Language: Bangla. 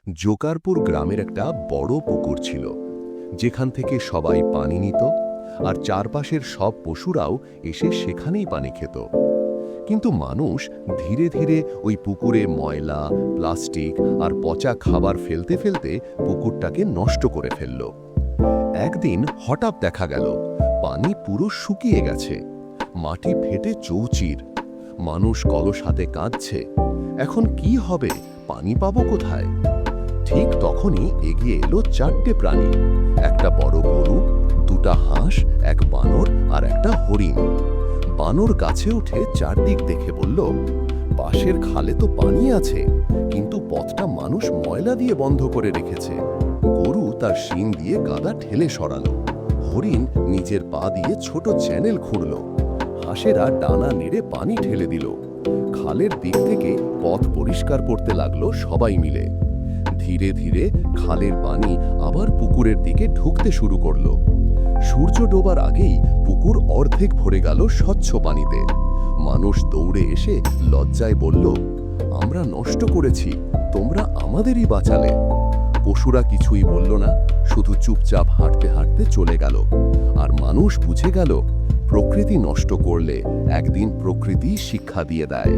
জোকারপুর গ্রামের একটা বড় পুকুর ছিল, যেখান থেকে সবাই পানি নিত আর চারপাশের সব পশুরাও এসে সেখানেই পানি খেত। কিন্তু মানুষ ধীরে ধীরে ওই পুকুরে ময়লা, প্লাস্টিক আর পচা খাবার ফেলতে ফেলতে পুকুরটাকে নষ্ট করে ফেলল। একদিন হঠাৎ দেখা গেল পানি পুরো শুকিয়ে গেছে, মাটি ফেটে চৌচির। মানুষ কলস হাতে কাঁদছে, এখন কি হবে, পানি পাবো কোথায়? ঠিক তখনই এগিয়ে এলো চারটে প্রাণী, একটা বড় গরু, দুটা হাঁস, এক বানর আর একটা হরিণ। বানর গাছে উঠে চারদিক দেখে বলল, পাশের খালে তো পানি আছে, কিন্তু পথটা মানুষ ময়লা দিয়ে বন্ধ করে রেখেছে। গরু তার শিং দিয়ে কাদা ঠেলে সরালো, হরিণ নিজের পা দিয়ে ছোট চ্যানেল খুঁড়ল, হাঁসেরা ডানা নেড়ে পানি ঠেলে দিল। খালের দিক থেকে পথ পরিষ্কার করতে লাগলো সবাই মিলে। ধীরে ধীরে খালের পানি আবার পুকুরের দিকে ঢুকতে শুরু করলো। সূর্য ডোবার আগেই পুকুর অর্ধেক ভরে গেল স্বচ্ছ পানিতে। মানুষ দৌড়ে এসে লজ্জায় বলল, আমরা নষ্ট করেছি, তোমরা আমাদেরই বাঁচালে। পশুরা কিছুই বলল না, শুধু চুপচাপ হাঁটতে হাঁটতে চলে গেল। আর মানুষ বুঝে গেল, প্রকৃতি নষ্ট করলে একদিন প্রকৃতি শিক্ষা দিয়ে দেয়।